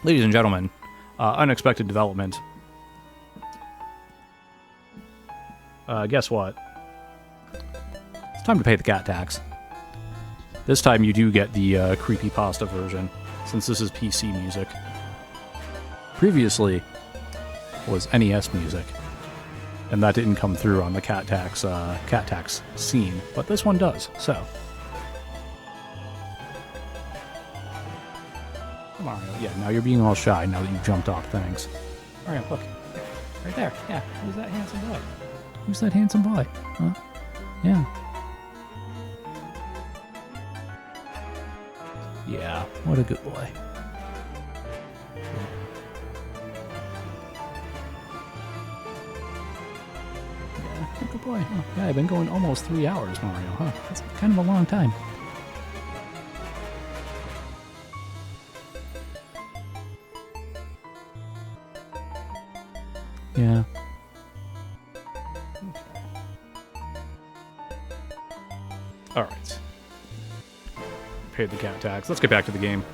Ladies and gentlemen, unexpected development. Guess what? It's time to pay the cat tax. This time you do get the Creepypasta version, since this is PC music. Previously was NES music, and that didn't come through on the cat tax scene, but this one does, so. Mario, yeah, now you're being all shy now that you've jumped off, thanks. Mario, look. Right there, yeah, who's that handsome boy? Who's that handsome boy? Huh? Yeah. Yeah, what a good boy. Yeah, good boy. Huh? Yeah, I've been going almost 3 hours, Mario, huh? That's kind of a long time. Yeah. Okay. Alright. Paid the cat tax. Let's get back to the game.